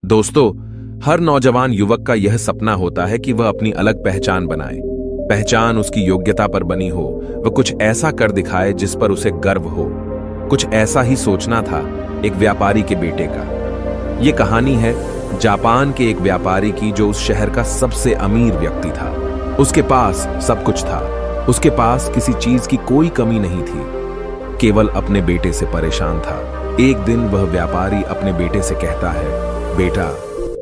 दोस्तों, हर नौजवान युवक का यह सपना होता है कि वह अपनी अलग पहचान बनाए। पहचान उसकी योग्यता पर बनी हो, वह कुछ ऐसा कर दिखाए जिस पर उसे गर्व हो। कुछ ऐसा ही सोचना था एक व्यापारी के बेटे का। यह कहानी है जापान के एक व्यापारी की जो उस शहर का सबसे अमीर व्यक्ति था। उसके पास सब कुछ था। उसके पास किसी चीज की कोई कमी नहीं थी, केवल अपने बेटे से परेशान था। एक दिन वह व्यापारी अपने बेटे से कहता है, बेटा,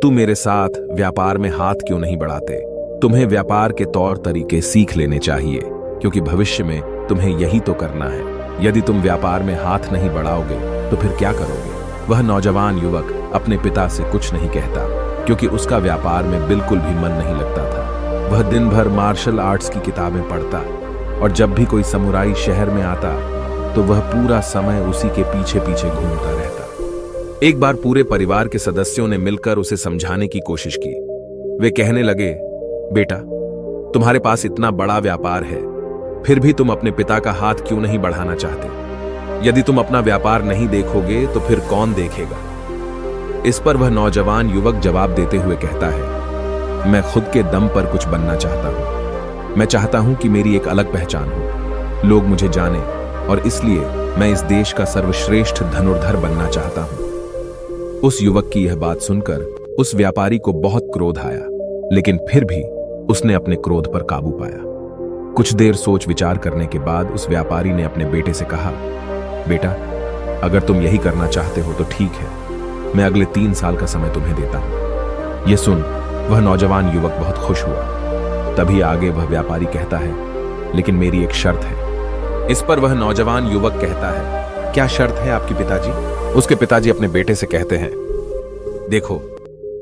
तू मेरे साथ व्यापार में हाथ क्यों नहीं बढ़ाते? तुम्हें व्यापार के तौर तरीके सीख लेने चाहिए, क्योंकि भविष्य में तुम्हें यही तो करना है। यदि तुम व्यापार में हाथ नहीं बढ़ाओगे तो फिर क्या करोगे? वह नौजवान युवक अपने पिता से कुछ नहीं कहता, क्योंकि उसका व्यापार में बिल्कुल भी मन नहीं लगता था। वह दिन भर मार्शल आर्ट्स की किताबें पढ़ता, और जब भी कोई समुराई शहर में आता तो वह पूरा समय उसी के पीछे पीछे घूमता रहता। एक बार पूरे परिवार के सदस्यों ने मिलकर उसे समझाने की कोशिश की। वे कहने लगे, बेटा, तुम्हारे पास इतना बड़ा व्यापार है, फिर भी तुम अपने पिता का हाथ क्यों नहीं बढ़ाना चाहते? यदि तुम अपना व्यापार नहीं देखोगे तो फिर कौन देखेगा? इस पर वह नौजवान युवक जवाब देते हुए कहता है, मैं खुद के दम पर कुछ बनना चाहता हूं। मैं चाहता हूं कि मेरी एक अलग पहचान हो, लोग मुझे जाने, और इसलिए मैं इस देश का सर्वश्रेष्ठ धनुर्धर बनना चाहता हूं। उस युवक की यह बात सुनकर उस व्यापारी को बहुत क्रोध आया, लेकिन फिर भी उसने अपने क्रोध पर काबू पाया। कुछ देर सोच विचार करने के बाद उस व्यापारी ने अपने बेटे से कहा, बेटा, अगर तुम यही करना चाहते हो तो ठीक है, मैं अगले 3 साल का समय तुम्हें देता हूं। यह सुन वह नौजवान युवक बहुत खुश हुआ। तभी आगे वह व्यापारी कहता है, लेकिन मेरी एक शर्त है। इस पर वह नौजवान युवक कहता है, क्या शर्त है आपकी पिताजी? उसके पिताजी अपने बेटे से कहते हैं, देखो,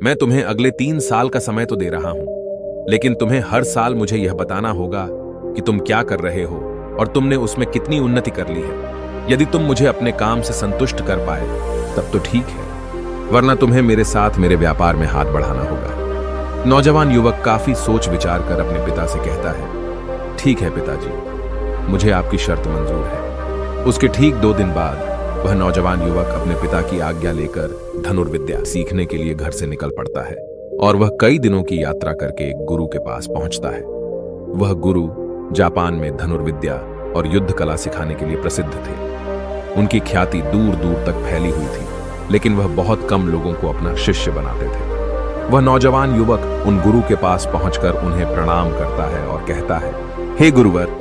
मैं तुम्हें अगले 3 साल का समय तो दे रहा हूं, लेकिन तुम्हें हर साल मुझे यह बताना होगा कि तुम क्या कर रहे हो और तुमने उसमें कितनी उन्नति कर ली है। यदि तुम मुझे अपने काम से संतुष्ट कर पाए तब तो ठीक है, वरना तुम्हें मेरे साथ मेरे व्यापार में हाथ बढ़ाना होगा। नौजवान युवक काफी सोच विचार कर अपने पिता से कहता है, ठीक है पिताजी, मुझे आपकी शर्त मंजूर है। उसके ठीक 2 दिन बाद वह नौजवान युवक अपने पिता की आज्ञा लेकर धनुर्विद्या सीखने के लिए घर से निकल पड़ता है, और वह कई दिनों की यात्रा करके एक गुरु के पास पहुंचता है। वह गुरु जापान में धनुर्विद्या और युद्ध कला सिखाने के लिए प्रसिद्ध थे। उनकी ख्याति दूर दूर तक फैली हुई थी, लेकिन वह बहुत कम लोगों को अपना शिष्य बनाते थे। वह नौजवान युवक उन गुरु के पास पहुंचकर उन्हें प्रणाम करता है और कहता है, हे गुरुवर,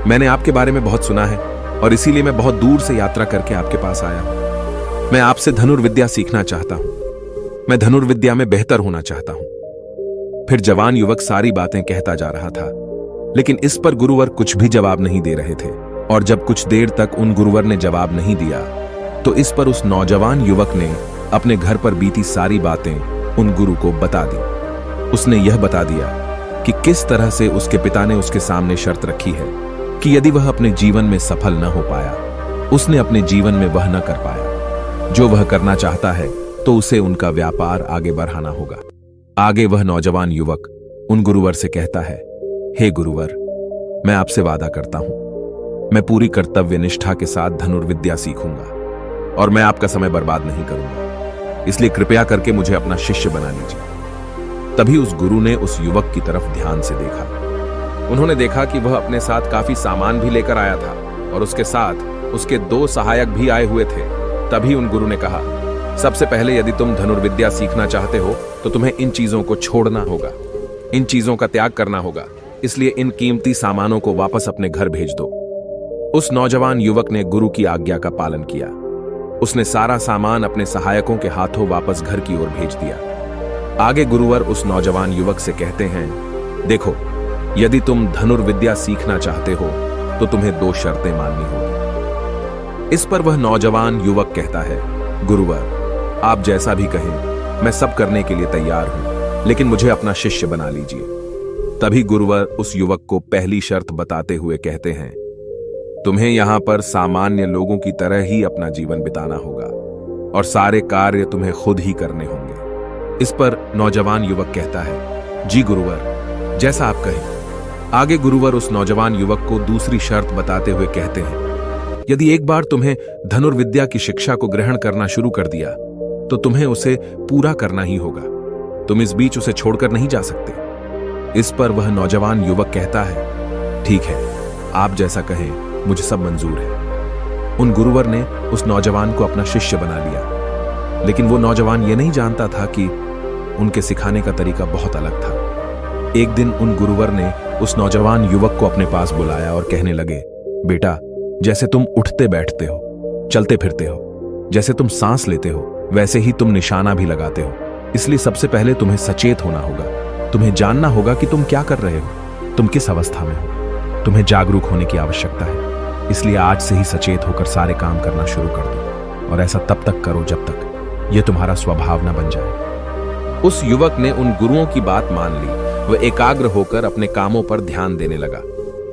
मैंने आपके बारे में बहुत सुना है और इसीलिए मैं बहुत दूर से यात्रा करके आपके पास आया हूं। मैं आपसे धनुर्विद्या सीखना चाहता हूं। मैं धनुर्विद्या में बेहतर होना चाहता हूं। फिर जवान युवक सारी बातें कहता जा रहा था, लेकिन इस पर गुरुवर कुछ भी जवाब नहीं दे रहे थे। और जब कुछ देर तक उन गुरुवर ने जवाब नहीं दिया, तो इस पर उस नौजवान युवक ने अपने घर पर बीती सारी बातें उन गुरु को बता दी। उसने यह बता दिया कि किस तरह से उसके पिता ने उसके सामने शर्त रखी है कि यदि वह अपने जीवन में सफल न हो पाया, उसने अपने जीवन में वह न कर पाया जो वह करना चाहता है, तो उसे उनका व्यापार आगे बढ़ाना होगा। आगे वह नौजवान युवक उन गुरुवर से कहता है, हे गुरुवर, मैं आपसे वादा करता हूं, मैं पूरी कर्तव्य निष्ठा के साथ धनुर्विद्या सीखूंगा और मैं आपका समय बर्बाद नहीं करूंगा, इसलिए कृपया करके मुझे अपना शिष्य बना लीजिए। तभी उस गुरु ने उस युवक की तरफ ध्यान से देखा। उन्होंने देखा कि वह अपने साथ काफी सामान भी लेकर आया था और उसके साथ उसके 2 सहायक भी आए हुए थे। तभी उन गुरु ने कहा, सबसे पहले यदि तुम धनुर्विद्या सीखना चाहते हो तो तुम्हें इन चीजों को छोड़ना होगा, इन चीजों का त्याग करना होगा, इसलिए इन कीमती सामानों को वापस अपने घर भेज दो। उस नौजवान युवक ने गुरु की आज्ञा का पालन किया। उसने सारा सामान अपने सहायकों के हाथों वापस घर की ओर भेज दिया। आगे गुरुवर उस नौजवान युवक से कहते हैं, देखो, यदि तुम धनुर्विद्या सीखना चाहते हो तो तुम्हें 2 शर्तें माननी होगी। इस पर वह नौजवान युवक कहता है, गुरुवर, आप जैसा भी कहें, मैं सब करने के लिए तैयार हूं, लेकिन मुझे अपना शिष्य बना लीजिए। तभी गुरुवर उस युवक को पहली शर्त बताते हुए कहते हैं, तुम्हें यहां पर सामान्य लोगों की तरह ही अपना जीवन बिताना होगा और सारे कार्य तुम्हें खुद ही करने होंगे। इस पर नौजवान युवक कहता है, जी गुरुवर, जैसा आप कहें। आगे गुरुवर उस नौजवान युवक को दूसरी शर्त बताते हुए कहते हैं, यदि एक बार तुम्हें धनुर्विद्या की शिक्षा को ग्रहण करना शुरू कर दिया तो तुम्हें उसे पूरा करना ही होगा। तुम इस बीच उसे छोड़कर नहीं जा सकते। इस पर वह नौजवान युवक कहता है, ठीक है, आप जैसा कहें, मुझे सब मंजूर है। उन गुरुवर ने उस नौजवान को अपना शिष्य बना लिया, लेकिन वो नौजवान ये नहीं जानता था कि उनके सिखाने का तरीका बहुत अलग था। एक दिन उन गुरुवर ने उस नौजवान युवक को अपने पास बुलाया और कहने लगे, बेटा, जैसे तुम उठते बैठते हो, चलते फिरते हो, जैसे तुम सांस लेते हो, वैसे ही तुम निशाना भी लगाते हो। इसलिए सबसे पहले तुम्हें सचेत होना होगा। तुम्हें जानना होगा कि तुम क्या कर रहे हो, तुम किस अवस्था में हो। तुम्हें जागरूक होने की आवश्यकता है। इसलिए आज से ही सचेत होकर सारे काम करना शुरू कर दो, और ऐसा तब तक करो जब तक यह तुम्हारा स्वभाव न बन जाए। उस युवक ने उन गुरुओं की बात मान ली। वह एकाग्र होकर अपने कामों पर ध्यान देने लगा।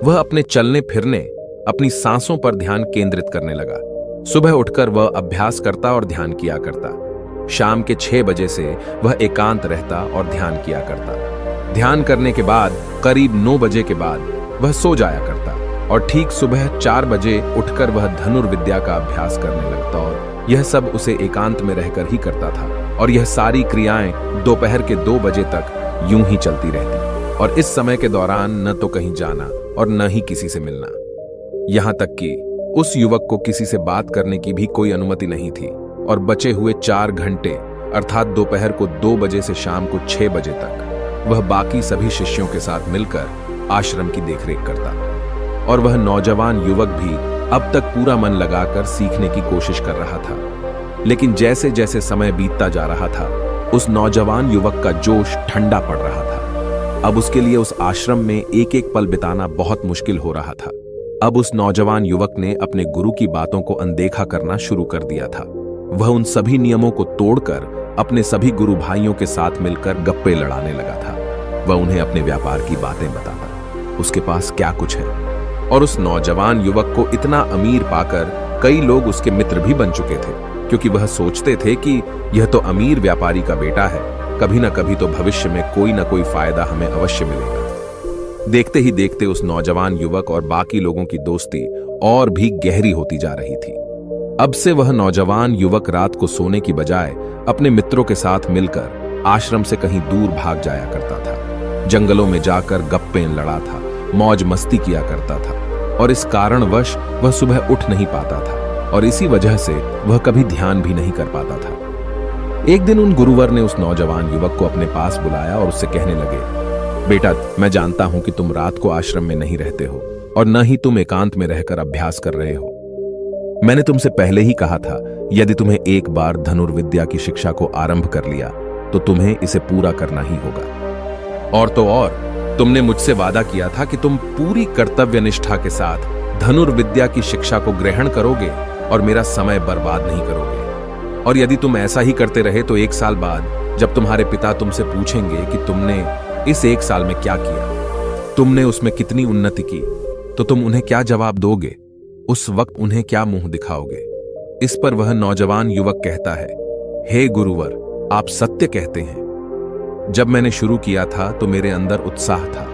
वह अपने चलने फिरने, अपनी सांसों पर ध्यान केंद्रित करने लगा। सुबह उठकर वह अभ्यास करता और ध्यान किया करता। शाम के 6 बजे से वह एकांत रहता और ध्यान किया करता। ध्यान करने के बाद करीब 9 बजे के बाद वह सो जाया करता और ठीक सुबह 4 बजे उठकर वह धनुर्विद्या का अभ्यास करने लगता। और यह सब उसे एकांत में रहकर ही करता था। और यह सारी क्रियाएं दोपहर के 2 बजे तक यूं ही चलती रहती। और इस समय के दौरान न तो कहीं जाना और न ही किसी से मिलना। यहां तक कि उस युवक को किसी से बात करने की भी कोई अनुमति नहीं थी। और बचे हुए 4 घंटे अर्थात दोपहर को 2 बजे से शाम को 6 बजे तक वह बाकी सभी शिष्यों के साथ मिलकर आश्रम की देखरेख करता। और वह नौजवान युवक भी अब तक पूरा मन लगाकर सीखने की कोशिश कर रहा था। लेकिन जैसे जैसे समय बीतता जा रहा था, उस नौजवान युवक का जोश ठंडा पड़ रहा था। अब उसके लिए उस आश्रम में एक एक पल बिताना बहुत मुश्किल हो रहा था। अब उस नौजवान युवक ने अपने गुरु की बातों को अनदेखा करना शुरू कर दिया था। वह उन सभी नियमों को तोड़कर अपने सभी गुरु भाइयों के साथ मिलकर गप्पे लड़ाने लगा था। वह उन्हें अपने व्यापार की बातें बताता, उसके पास क्या कुछ है। और उस नौजवान युवक को इतना अमीर पाकर कई लोग उसके मित्र भी बन चुके थे, क्योंकि वह सोचते थे कि यह तो अमीर व्यापारी का बेटा है, कभी ना कभी तो भविष्य में कोई ना कोई फायदा हमें अवश्य मिलेगा। देखते ही देखते उस नौजवान युवक और बाकी लोगों की दोस्ती और भी गहरी होती जा रही थी। अब से वह नौजवान युवक रात को सोने की बजाय अपने मित्रों के साथ मिलकर आश्रम से कहीं दूर भाग जाया करता था। जंगलों में जाकर गप्पे लड़ा था, मौज मस्ती किया करता था। और इस कारणवश वह सुबह उठ नहीं पाता था और इसी वजह से वह कभी ध्यान भी नहीं कर पाता था। एक दिन उन गुरुवर ने उस नौजवान युवक को अपने पास बुलाया और उससे कहने लगे, बेटा, मैं जानता हूं कि तुम रात को आश्रम में नहीं रहते हो और न ही तुम एकांत में रहकर अभ्यास कर रहे हो। मैंने तुमसे पहले ही कहा था, यदि तुम्हें एक बार धनुर्विद्या की शिक्षा को आरंभ कर लिया तो तुम्हें इसे पूरा करना ही होगा। और तो और, तुमने मुझसे वादा किया था कि तुम पूरी कर्तव्य निष्ठा के साथ धनुर्विद्या की शिक्षा को ग्रहण करोगे और मेरा समय बर्बाद नहीं करोगे। और यदि तुम ऐसा ही करते रहे तो 1 साल बाद जब तुम्हारे पिता तुमसे पूछेंगे कि तुमने इस 1 साल में क्या किया, तुमने उसमें कितनी उन्नति की, तो तुम उन्हें क्या जवाब दोगे? उस वक्त उन्हें क्या मुंह दिखाओगे? इस पर वह नौजवान युवक कहता है, हे गुरुवर, आप सत्य कहते हैं। जब मैंने शुरू किया था तो मेरे अंदर उत्साह था,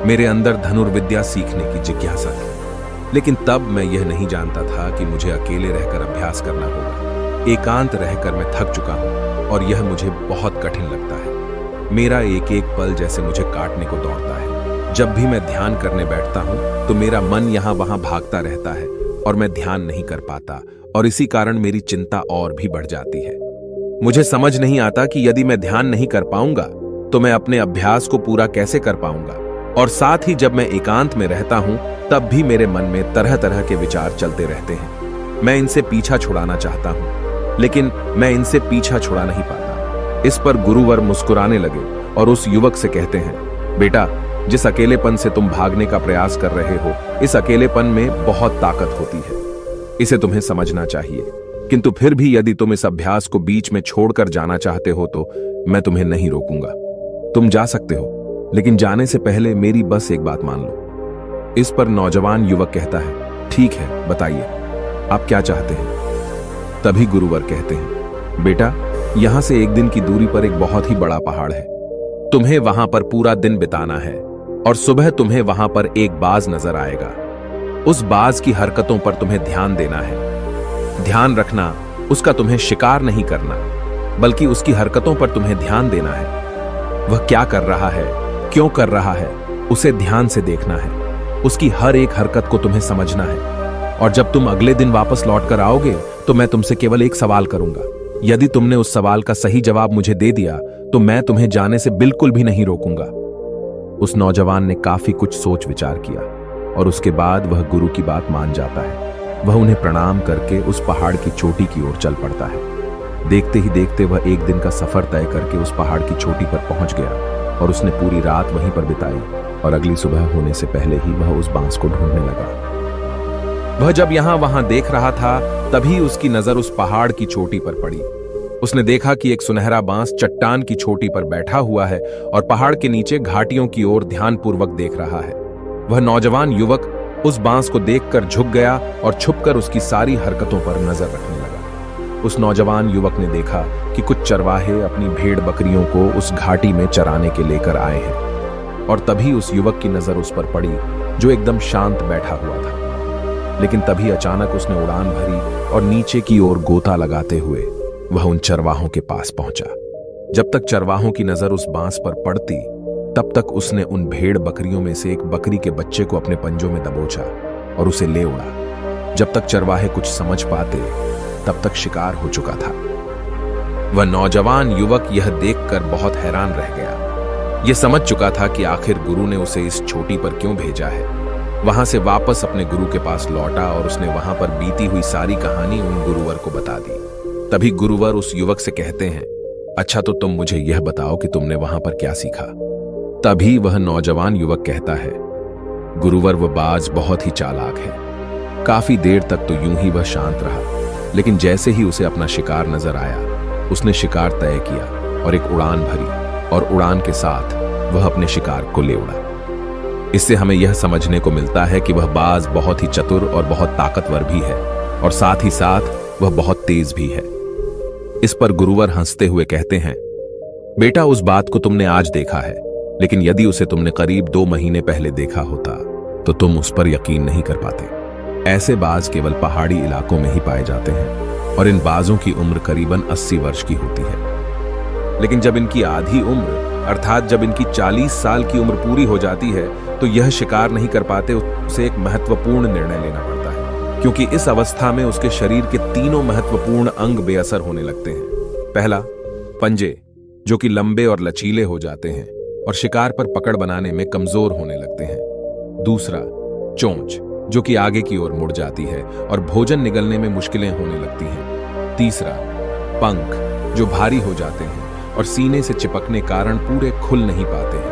मेरे अंदर धनुर्विद्या सीखने की जिज्ञासा थी। लेकिन तब मैं यह नहीं जानता था कि मुझे अकेले रहकर अभ्यास करना होगा। एकांत रहकर मैं थक चुका हूं और यह मुझे बहुत कठिन लगता है। मेरा एक एक पल जैसे मुझे काटने को दौड़ता है। जब भी मैं ध्यान करने बैठता हूं तो मेरा मन यहां वहां भागता रहता है और मैं ध्यान नहीं कर पाता और इसी कारण मेरी चिंता और भी बढ़ जाती है। मुझे समझ नहीं आता कि यदि मैं ध्यान नहीं कर पाऊंगा तो मैं अपने अभ्यास को पूरा कैसे कर पाऊंगा। और साथ ही जब मैं एकांत में रहता हूं तब भी मेरे मन में तरह तरह के विचार चलते रहते हैं। मैं इनसे पीछा छुड़ाना चाहता हूं लेकिन मैं इनसे पीछा छुड़ा नहीं पाता। इस पर गुरुवर मुस्कुराने लगे और उस युवक से कहते हैं, बेटा, जिस अकेलेपन से तुम भागने का प्रयास कर रहे हो, इस अकेलेपन में बहुत ताकत होती है। इसे तुम्हें समझना चाहिए। किंतु फिर भी यदि तुम इस अभ्यास को बीच में छोड़कर जाना चाहते हो तो मैं तुम्हें नहीं रोकूंगा। तुम जा सकते हो, लेकिन जाने से पहले मेरी बस एक बात मान लो। इस पर नौजवान युवक कहता है, ठीक है, बताइए, आप क्या चाहते हैं? तभी गुरुवर कहते हैं, बेटा, यहां से 1 दिन की दूरी पर एक बहुत ही बड़ा पहाड़ है। तुम्हें वहां पर पूरा दिन बिताना है और सुबह तुम्हें वहां पर एक बाज नजर आएगा। उस बाज की हरकतों पर तुम्हें ध्यान देना है। ध्यान रखना, उसका तुम्हें शिकार नहीं करना। बल्कि उसकी हरकतों पर तुम्हें ध्यान देना है। वह क्या कर रहा है, क्यों कर रहा है, उसे ध्यान से देखना है। उसकी हर एक हरकत को तुम्हें समझना है। और जब तुम अगले दिन वापस लौट कर आओगे तो मैं तुमसे केवल एक सवाल करूंगा। यदि तुमने उस सवाल का सही जवाब मुझे दे दिया तो मैं तुम्हें जाने से बिल्कुल भी नहीं रोकूंगा। उस नौजवान ने काफी कुछ सोच विचार किया और उसके बाद वह गुरु की बात मान जाता है। वह उन्हें प्रणाम करके उस पहाड़ की चोटी की ओर चल पड़ता है। देखते ही देखते वह एक दिन का सफर तय करके उस पहाड़ की चोटी पर पहुंच गया और उसने पूरी रात वहीं पर बिताई और अगली सुबह होने से पहले ही वह उस बांस को ढूंढने लगा। वह जब यहां वहां देख रहा था तभी उसकी नजर उस पहाड़ की चोटी पर पड़ी। उसने देखा कि एक सुनहरा बांस चट्टान की चोटी पर बैठा हुआ है और पहाड़ के नीचे घाटियों की ओर ध्यानपूर्वक देख रहा है। वह नौजवान युवक उस बांस को देखकर झुक गया और छुपकर उसकी सारी हरकतों पर नजर रखने लगा। उस नौजवान युवक ने देखा कि कुछ चरवाहे अपनी भेड़ बकरियों को उस घाटी में चराने के लेकर आए हैं और तभी उस युवक की नजर उस पर पड़ी जो एकदम शांत बैठा हुआ था। लेकिन तभी अचानक उसने उड़ान भरी और नीचे की ओर गोता लगाते हुए वह उन चरवाहों के पास पहुंचा। जब तक चरवाहों की नजर उस बांस पर पड़ती तब तक उसने उन भेड़ बकरियों में से एक बकरी के बच्चे को अपने पंजों में दबोचा और उसे ले उड़ा। जब तक चरवाहे कुछ समझ पाते तब तक शिकार हो चुका था। वह नौजवान युवक यह देखकर बहुत हैरान रह गया। यह समझ चुका था कि आखिर गुरु ने उसे इस चोटी पर क्यों भेजा है। वहां से वापस अपने गुरु के पास लौटा और उसने वहां पर बीती हुई सारी कहानी उन गुरुवर को बता दी। तभी गुरुवर उस युवक से कहते हैं, अच्छा तो तुम मुझे यह बताओ कि तुमने वहां पर क्या सीखा। तभी वह नौजवान युवक कहता है, गुरुवर वह बाज बहुत ही चालाक है। काफी देर तक तो यूं ही वह शांत रहा, लेकिन जैसे ही उसे अपना शिकार नजर आया उसने शिकार तय किया और एक उड़ान भरी और उड़ान के साथ वह अपने शिकार को ले उड़ा। इससे हमें यह समझने को मिलता है कि वह बाज बहुत ही चतुर और बहुत ताकतवर भी है और साथ ही साथ वह बहुत तेज भी है। इस पर गुरुवर हंसते हुए कहते हैं, बेटा उस बात को तुमने आज देखा है, लेकिन यदि उसे तुमने करीब 2 महीने पहले देखा होता तो तुम उस पर यकीन नहीं कर पाते। ऐसे बाज केवल पहाड़ी इलाकों में ही पाए जाते हैं और इन बाजों की उम्र करीबन 80 वर्ष की होती है। लेकिन जब इनकी आधी उम्र अर्थात जब इनकी 40 साल की उम्र पूरी हो जाती है तो यह शिकार नहीं कर पाते। उसे एक महत्वपूर्ण निर्णय लेना पड़ता है, क्योंकि इस अवस्था में उसके शरीर के तीनों महत्वपूर्ण अंग बेअसर होने लगते हैं। पहला, पंजे, जो कि लंबे और लचीले हो जाते हैं और शिकार पर पकड़ बनाने में कमजोर होने लगते हैं। दूसरा, चोंच, जो कि आगे की ओर मुड़ जाती है और भोजन निगलने में मुश्किलें होने लगती हैं। तीसरा, पंख, जो भारी हो जाते हैं और सीने से चिपकने कारण पूरे खुल नहीं पाते हैं।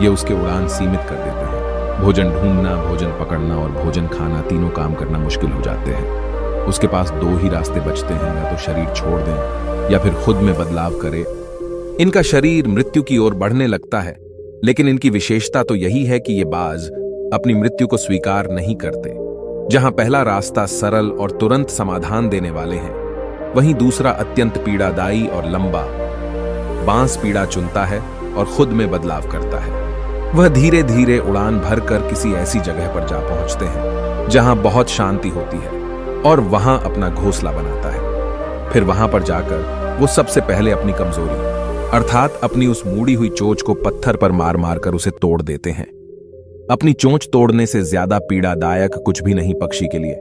ये उसके उड़ान सीमित कर देते हैं। भोजन ढूंढना, भोजन पकड़ना और भोजन खाना तीनों काम करना मुश्किल हो जाते हैं। उसके पास 2 ही रास्ते बचते हैं, या तो शरीर छोड़ दें या फिर खुद में बदलाव करे। इनका शरीर मृत्यु की ओर बढ़ने लगता है, लेकिन इनकी विशेषता तो यही है कि ये बाज अपनी मृत्यु को स्वीकार नहीं करते। जहां पहला रास्ता सरल और तुरंत समाधान देने वाले हैं, वहीं दूसरा अत्यंत पीड़ादायी और लंबा बांस पीड़ा चुनता है और खुद में बदलाव करता है। वह धीरे धीरे उड़ान भरकर किसी ऐसी जगह पर जा पहुंचते हैं जहां बहुत शांति होती है और वहां अपना घोंसला बनाता है। फिर वहां पर जाकर वो सबसे पहले अपनी कमजोरी अर्थात अपनी उस मुड़ी हुई चोंच को पत्थर पर मार मार कर उसे तोड़ देते हैं। अपनी चोंच तोड़ने से ज्यादा पीड़ादायक कुछ भी नहीं पक्षी के लिए।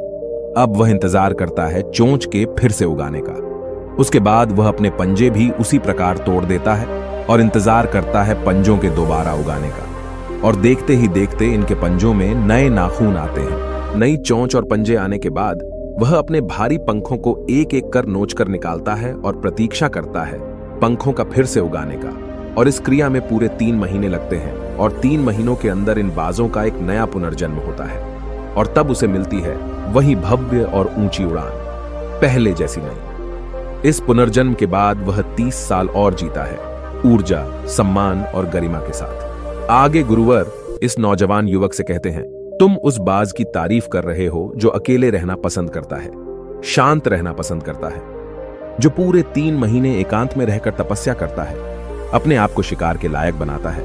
अब वह इंतजार करता है चोंच के फिर से उगाने का। उसके बाद वह अपने पंजे भी उसी प्रकार तोड़ देता है और इंतजार करता है पंजों के दोबारा उगाने का। और देखते ही देखते इनके पंजों में नए नाखून आते हैं। नई चोंच और पंजे आने के बाद वह अपने भारी पंखों को एक एक कर नोचकर निकालता है और प्रतीक्षा करता है पंखों का फिर से उगाने का। और इस क्रिया में पूरे 3 महीने लगते हैं और 3 महीनों के अंदर इन बाजों का एक नया पुनर्जन्म होता है और तब उसे मिलती है वही भव्य और ऊंची उड़ान, पहले जैसी नहीं। इस पुनर्जन्म के बाद वह 30 साल और जीता है, ऊर्जा, सम्मान और गरिमा के साथ। आगे गुरुवर इस नौजवान युवक से कहते हैं, तुम उस बाज की तारीफ कर रहे हो जो अकेले रहना पसंद करता है, शांत रहना पसंद करता है, जो पूरे 3 महीने एकांत में रहकर तपस्या करता है, अपने आप को शिकार के लायक बनाता है,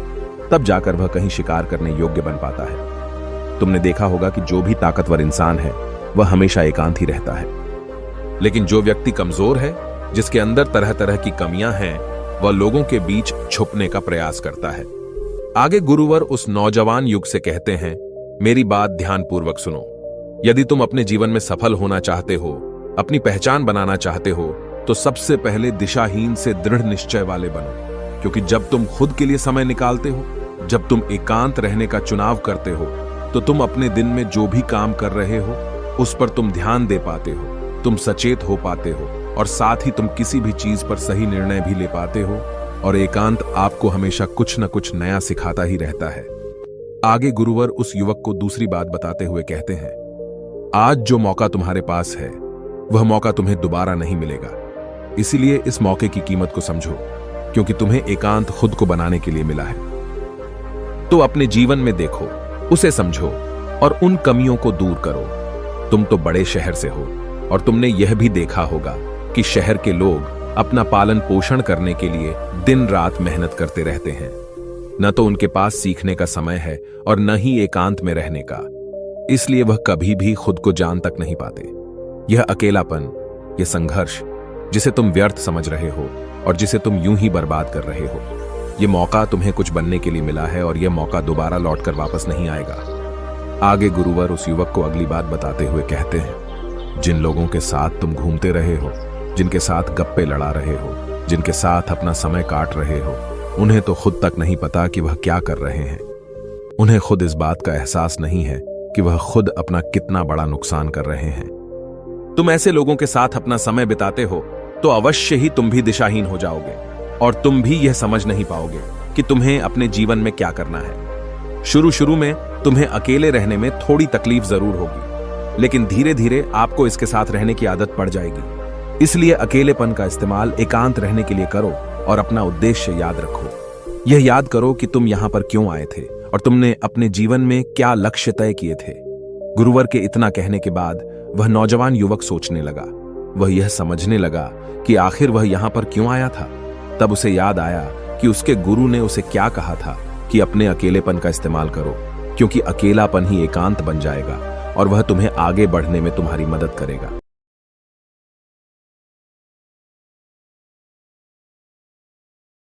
तब जाकर वह कहीं शिकार करने योग्य बन पाता है। तुमने देखा होगा कि जो भी ताकतवर इंसान है वह हमेशा एकांत ही रहता है, लेकिन जो व्यक्ति कमजोर है जिसके अंदर तरह तरह की कमियां हैं, वह लोगों के बीच छुपने का प्रयास करता है। आगे गुरुवर उस नौजवान युग से कहते हैं, मेरी बात ध्यानपूर्वक सुनो। यदि तुम अपने जीवन में सफल होना चाहते हो, अपनी पहचान बनाना चाहते हो, तो सबसे पहले दिशाहीन से दृढ़ निश्चय वाले बनो। क्योंकि जब तुम खुद के लिए समय निकालते हो, जब तुम एकांत रहने का चुनाव करते हो, तो तुम अपने दिन में जो भी काम कर रहे हो उस पर तुम ध्यान दे पाते हो, तुम सचेत हो पाते हो, और साथ ही तुम किसी भी चीज पर सही निर्णय भी ले पाते हो। और एकांत आपको हमेशा कुछ न कुछ नया सिखाता ही रहता है। आगे गुरुवर उस युवक को दूसरी बात बताते हुए कहते हैं, आज जो मौका तुम्हारे पास है वह मौका तुम्हें दोबारा नहीं मिलेगा। इसीलिए इस मौके की कीमत को समझो, क्योंकि तुम्हें एकांत खुद को बनाने के लिए मिला है। तो अपने जीवन में देखो, उसे समझो और उन कमियों को दूर करो। तुम तो बड़े शहर से हो और तुमने यह भी देखा होगा कि शहर के लोग अपना पालन पोषण करने के लिए दिन रात मेहनत करते रहते हैं। न तो उनके पास सीखने का समय है और न ही एकांत में रहने का। इसलिए वह कभी भी खुद को जान तक नहीं पाते। यह अकेलापन, यह संघर्ष जिसे तुम व्यर्थ समझ रहे हो और जिसे तुम यूं ही बर्बाद कर रहे हो, यह मौका तुम्हें कुछ बनने के लिए मिला है और यह मौका दोबारा लौटकर वापस नहीं आएगा। आगे गुरुवर उस युवक को अगली बात बताते हुए कहते हैं, जिन लोगों के साथ तुम घूमते रहे हो, जिनके साथ गप्पे लड़ा रहे हो, जिनके साथ अपना समय काट रहे हो, उन्हें तो खुद तक नहीं पता कि वह क्या कर रहे हैं। उन्हें खुद इस बात का एहसास नहीं है कि वह खुद अपना कितना बड़ा नुकसान कर रहे हैं। तुम ऐसे लोगों के साथ अपना समय बिताते हो तो अवश्य ही तुम भी दिशाहीन हो जाओगे और तुम भी यह समझ नहीं पाओगे कि तुम्हें अपने जीवन में क्या करना है। शुरू शुरू में तुम्हें अकेले रहने में थोड़ी तकलीफ जरूर होगी, लेकिन धीरे धीरे आपको इसके साथ रहने की आदत पड़ जाएगी। इसलिए अकेलेपन का इस्तेमाल एकांत रहने के लिए करो और अपना उद्देश्य याद रखो। यह याद करो कि तुम यहां पर क्यों आए थे और तुमने अपने जीवन में क्या लक्ष्य तय किए थे। गुरुवर के इतना कहने के बाद वह नौजवान युवक सोचने लगा। वह यह समझने लगा कि आखिर वह यहां पर क्यों आया था। तब उसे याद आया कि उसके गुरु ने उसे क्या कहा था कि अपने अकेलेपन का इस्तेमाल करो, क्योंकि अकेलापन ही एकांत बन जाएगा और वह तुम्हें आगे बढ़ने में तुम्हारी मदद करेगा।